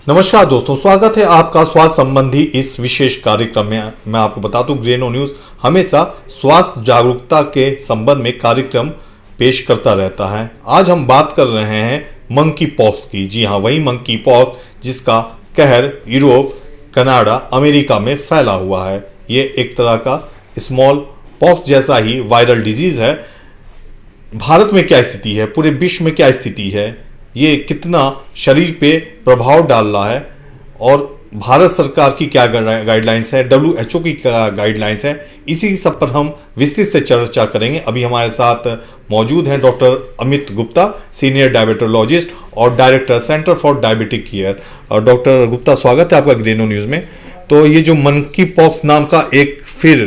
नमस्कार दोस्तों, स्वागत है आपका स्वास्थ्य संबंधी इस विशेष कार्यक्रम में। मैं आपको बता दूं, ग्रेनो न्यूज हमेशा स्वास्थ्य जागरूकता के संबंध में कार्यक्रम पेश करता रहता है। आज हम बात कर रहे हैं मंकी पॉक्स की। जी हाँ, वही मंकी पॉक्स जिसका कहर यूरोप, कनाडा, अमेरिका में फैला हुआ है। ये एक तरह का स्मॉल पॉक्स जैसा ही वायरल डिजीज है। भारत में क्या स्थिति है, पूरे विश्व में क्या स्थिति है, ये कितना शरीर पे प्रभाव डाल रहा है और भारत सरकार की क्या गाइडलाइंस है, WHO की क्या गाइडलाइंस है, इसी सब पर हम विस्तृत से चर्चा करेंगे। अभी हमारे साथ मौजूद हैं doctor Amit Gupta, senior diabetologist और director centre for diabetic care. और डॉक्टर गुप्ता, स्वागत है आपका ग्रेनो न्यूज में। तो ये जो मंकी पॉक्स नाम का एक फिर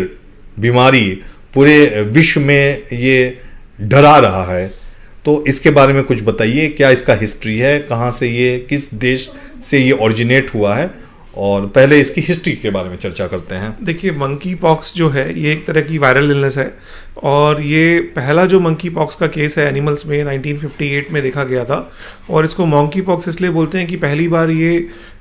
बीमारी पूरे विश्व में ये डरा रहा है, तो इसके बारे में कुछ बताइए। क्या इसका हिस्ट्री है, कहाँ से ये, किस देश से ये ओरिजिनेट हुआ है, और पहले इसकी हिस्ट्री के बारे में चर्चा करते हैं। देखिए, मंकी पॉक्स जो है ये एक तरह की वायरल इलनेस है और ये पहला जो मंकी पॉक्स का केस है एनिमल्स में 1958 में देखा गया था। और इसको मंकी पॉक्स इसलिए बोलते हैं कि पहली बार ये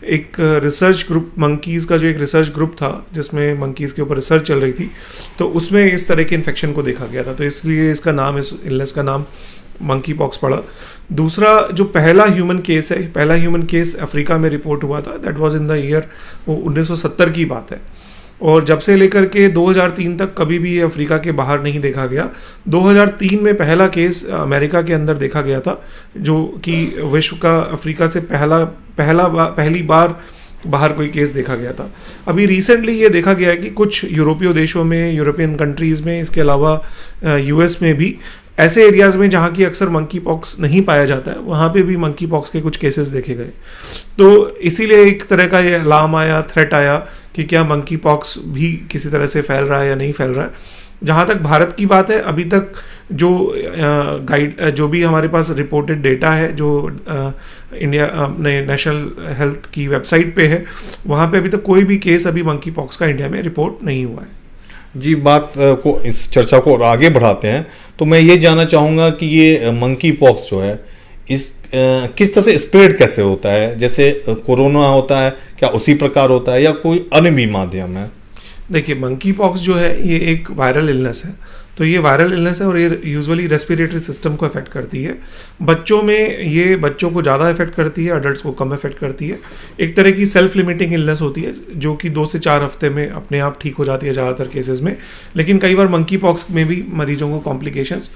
एक रिसर्च ग्रुप, मंकीज़ का जो एक रिसर्च ग्रुप था जिसमें मंकीज़ के ऊपर रिसर्च चल रही थी, तो उसमें इस तरह के इन्फेक्शन को देखा गया था, तो इसलिए इसका नाम, इस इलनेस का नाम मंकी पॉक्स पड़ा। दूसरा जो पहला ह्यूमन केस है, पहला ह्यूमन केस अफ्रीका में रिपोर्ट हुआ था। That was in the year, वो 1970 की बात है। और जब से लेकर के 2003 तक कभी भी ये अफ्रीका के बाहर नहीं देखा गया। 2003 में पहला केस अमेरिका के अंदर देखा गया था, जो कि विश्व का अफ्रीका से पहली बार बाहर कोई केस देखा गया था। अभी रिसेंटली ये देखा गया है कि कुछ यूरोपीय देशों में, यूरोपियन कंट्रीज़ में, इसके अलावा US में भी ऐसे एरियाज़ में जहाँ की अक्सर मंकी पॉक्स नहीं पाया जाता है, वहाँ पे भी मंकी पॉक्स के कुछ केसेस देखे गए। तो इसीलिए एक तरह का ये अलार्म आया, थ्रेट आया कि क्या मंकी पॉक्स भी किसी तरह से फैल रहा है या नहीं फैल रहा है। जहाँ तक भारत की बात है, अभी तक जो भी हमारे पास रिपोर्टेड डेटा है, जो इंडिया अपने नेशनल हेल्थ की वेबसाइट पे है, वहाँ पे अभी तक कोई भी केस अभी मंकी पॉक्स का इंडिया में रिपोर्ट नहीं हुआ है। जी, बात को, इस चर्चा को और आगे बढ़ाते हैं। तो मैं ये जानना चाहूँगा कि ये मंकी पॉक्स जो है, इस किस तरह से स्प्रेड कैसे होता है? जैसे कोरोना होता है, क्या उसी प्रकार होता है या कोई अन्य भी माध्यम है? देखिए, मंकी पॉक्स जो है ये एक वायरल इलनेस है। तो ये वायरल इलनेस है और ये यूजुअली रेस्पिरेटरी सिस्टम को अफेक्ट करती है। बच्चों में ये बच्चों को ज़्यादा अफेक्ट करती है, अडल्ट्स को कम अफेक्ट करती है। एक तरह की सेल्फ लिमिटिंग इलनेस होती है जो कि 2 से 4 हफ्ते में अपने आप ठीक हो जाती है ज़्यादातर केसेस में। लेकिन कई बार मंकी पॉक्स में भी मरीजों को कॉम्प्लिकेशंस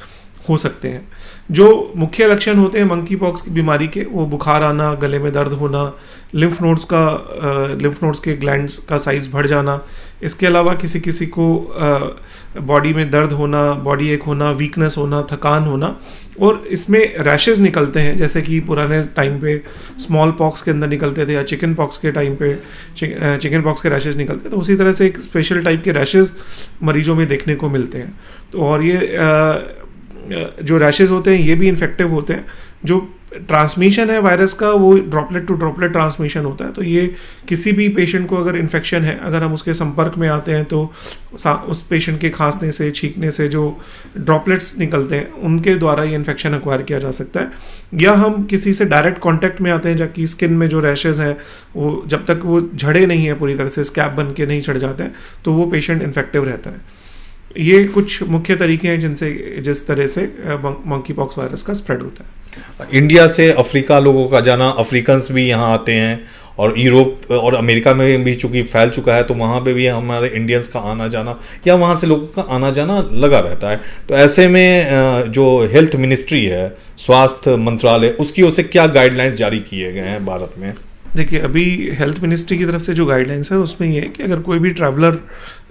हो सकते हैं। जो मुख्य लक्षण होते हैं मंकी पॉक्स की बीमारी के, वो बुखार आना, गले में दर्द होना, लिम्फ नोड्स के ग्लैंड्स का साइज बढ़ जाना। इसके अलावा किसी किसी को बॉडी में दर्द होना, बॉडी एक होना, वीकनेस होना, थकान होना, और इसमें रैशेज निकलते हैं, जैसे कि पुराने टाइम पे स्मॉल पॉक्स के अंदर निकलते थे या चिकन पॉक्स के टाइम पे चिकन पॉक्स के रैशेज निकलते थे। तो उसी तरह से एक स्पेशल टाइप के रैशेज मरीजों में देखने को मिलते हैं। तो और ये जो रैशेज होते हैं ये भी इन्फेक्टिव होते हैं। जो ट्रांसमिशन है वायरस का, वो ड्रॉपलेट टू ड्रॉपलेट ट्रांसमिशन होता है। तो ये किसी भी पेशेंट को अगर इन्फेक्शन है, अगर हम उसके संपर्क में आते हैं, तो उस पेशेंट के खांसने से, छींकने से जो ड्रॉपलेट्स निकलते हैं, उनके द्वारा ये इन्फेक्शन एक्वायर किया जा सकता है। या हम किसी से डायरेक्ट कॉन्टैक्ट में आते हैं, जबकि स्किन में जो रैशेज हैं वो जब तक वो झड़े नहीं है पूरी तरह से, स्कैब बन के नहीं चढ़ जाते हैं, तो वो पेशेंट इन्फेक्टिव रहता है। ये कुछ मुख्य तरीके हैं जिस तरह से मंकी पॉक्स वायरस का स्प्रेड होता है। इंडिया से अफ्रीका लोगों का जाना, अफ्रीकन्स भी यहाँ आते हैं, और यूरोप और अमेरिका में भी चूंकि फैल चुका है, तो वहाँ पे भी हमारे इंडियंस का आना जाना या वहाँ से लोगों का आना जाना लगा रहता है। तो ऐसे में जो हेल्थ मिनिस्ट्री है, स्वास्थ्य मंत्रालय, उसकी ओर से क्या गाइडलाइंस जारी किए गए हैं भारत में? देखिए, अभी हेल्थ मिनिस्ट्री की तरफ से जो गाइडलाइंस है उसमें ये है कि अगर कोई भी ट्रैवलर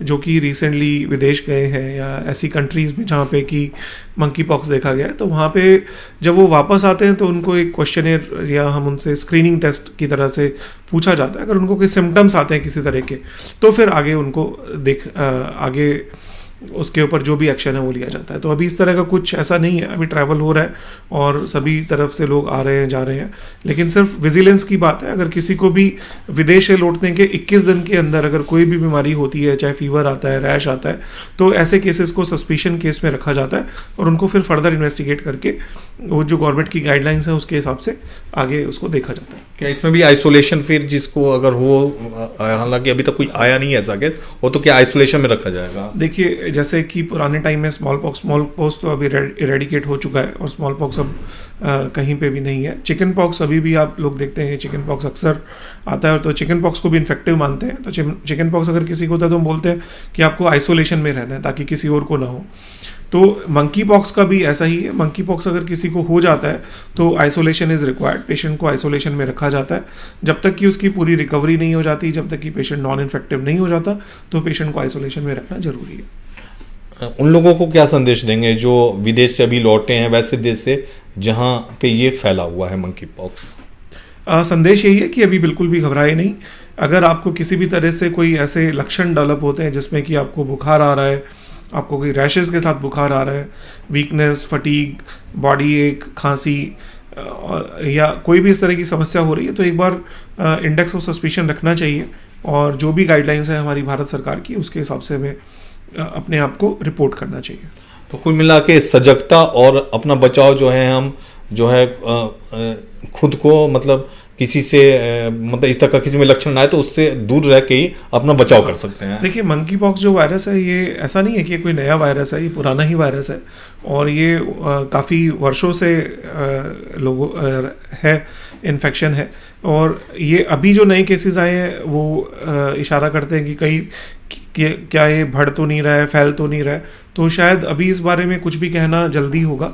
जो कि रिसेंटली विदेश गए हैं या ऐसी कंट्रीज़ में जहाँ पे कि मंकी पॉक्स देखा गया है, तो वहाँ पे जब वो वापस आते हैं तो उनको एक क्वेश्चनर या हम उनसे स्क्रीनिंग टेस्ट की तरह से पूछा जाता है। अगर उनको कोई सिम्टम्स आते हैं किसी तरह के, तो फिर आगे उनको उसके ऊपर जो भी एक्शन है वो लिया जाता है। तो अभी इस तरह का कुछ ऐसा नहीं है, अभी ट्रैवल हो रहा है और सभी तरफ से लोग आ रहे हैं जा रहे हैं, लेकिन सिर्फ विजिलेंस की बात है। अगर किसी को भी विदेश से लौटने के 21 दिन के अंदर अगर कोई भी बीमारी होती है, चाहे फीवर आता है, रैश आता है, तो ऐसे केसेस को सस्पिशन केस में रखा जाता है और उनको फिर फर्दर इन्वेस्टिगेट करके वो जो गवर्नमेंट की गाइडलाइंस है उसके हिसाब से आगे उसको देखा जाता है। क्या इसमें भी आइसोलेशन फिर जिसको अगर हो, हालांकि अभी तक कोई आया नहीं है ऐसा केस, वो तो क्या आइसोलेशन में रखा जाएगा? देखिए, जैसे कि पुराने टाइम में स्मॉल पॉक्स तो अभी इरेडिकेट हो चुका है और स्मॉल पॉक्स अब कहीं पे भी नहीं है। चिकन पॉक्स अभी भी आप लोग देखते हैं कि चिकन पॉक्स अक्सर आता है, तो चिकन पॉक्स को भी इन्फेक्टिव मानते हैं। तो चिकन पॉक्स अगर किसी को होता है तो हम बोलते हैं कि आपको आइसोलेशन में रहना है ताकि किसी और को ना हो। तो मंकी पॉक्स का भी ऐसा ही है। मंकी पॉक्स अगर किसी को हो जाता है तो आइसोलेशन इज़ रिक्वायर्ड, पेशेंट को आइसोलेशन में रखा जाता है जब तक कि उसकी पूरी रिकवरी नहीं हो जाती, जब तक कि पेशेंट नॉन इन्फेक्टिव नहीं हो जाता, तो पेशेंट को आइसोलेशन में रखना जरूरी है। उन लोगों को क्या संदेश देंगे जो विदेश से अभी लौटे हैं, वैसे देश से जहां पे ये फैला हुआ है मंकी पॉक्स? संदेश यही है कि अभी बिल्कुल भी घबराए नहीं। अगर आपको किसी भी तरह से कोई ऐसे लक्षण डेवलप होते हैं जिसमें कि आपको बुखार आ रहा है, आपको कोई रैशेस के साथ बुखार आ रहा है, वीकनेस, फटीग, बॉडी एक, खांसी या कोई भी इस तरह की समस्या हो रही है, तो एक बार इंडेक्स ऑफ सस्पिशन रखना चाहिए और जो भी गाइडलाइंस है हमारी भारत सरकार की उसके हिसाब से हमें अपने आप को रिपोर्ट करना चाहिए। तो कुल मिला के सजगता और अपना बचाव जो है, हम जो है खुद को मतलब किसी से मतलब इस तरह का किसी में लक्षण आए तो उससे दूर रह के ही अपना बचाव कर सकते हैं। देखिए, मंकी पॉक्स जो वायरस है ये ऐसा नहीं है कि ये कोई नया वायरस है, ये पुराना ही वायरस है और ये काफ़ी वर्षों से लोगों है इन्फेक्शन है। और ये अभी जो नए केसेस आए हैं वो इशारा करते हैं कि क्या ये बढ़ तो नहीं रहा है, फैल तो नहीं रहा है। तो शायद अभी इस बारे में कुछ भी कहना जल्दी होगा।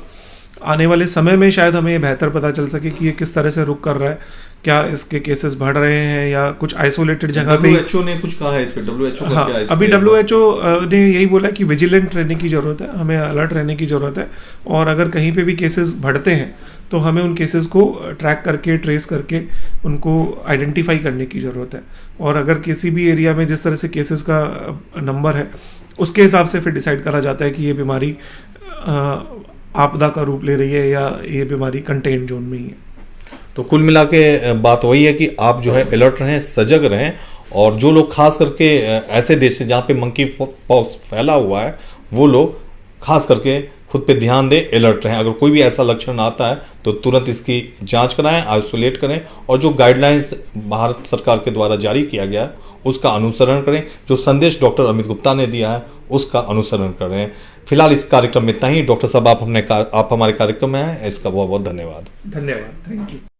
आने वाले समय में शायद हमें बेहतर पता चल सके कि ये किस तरह से रुक कर रहा है, क्या इसके केसेस बढ़ रहे हैं या कुछ आइसोलेटेड जगह पे। WHO ने कुछ कहा है इस पे? WHO का क्या है? अभी WHO ने यही बोला कि विजिलेंट रहने की ज़रूरत है, हमें अलर्ट रहने की ज़रूरत है और अगर कहीं पे भी केसेस बढ़ते हैं तो हमें उन केसेस को ट्रैक करके, ट्रेस करके उनको आइडेंटिफाई करने की ज़रूरत है। और अगर किसी भी एरिया में जिस तरह से केसेस का नंबर है उसके हिसाब से फिर डिसाइड करा जाता है कि ये बीमारी आपदा का रूप ले रही है या ये बीमारी कंटेन जोन में ही है। तो कुल मिला के बात वही है कि आप जो है अलर्ट रहें, सजग रहें और जो लोग खास करके ऐसे देश से जहाँ पे मंकी पॉक्स फैला हुआ है वो लोग खास करके खुद पे ध्यान दें, अलर्ट रहें। अगर कोई भी ऐसा लक्षण आता है तो तुरंत इसकी जांच कराएं, आइसोलेट करें और जो गाइडलाइंस भारत सरकार के द्वारा जारी किया गया है उसका अनुसरण करें। जो संदेश डॉक्टर अमित गुप्ता ने दिया है उसका अनुसरण करें। फिलहाल इस कार्यक्रम में इतना ही। डॉक्टर साहब, आप हमारे कार्यक्रम में हैं, इसका बहुत बहुत धन्यवाद। धन्यवाद, थैंक यू।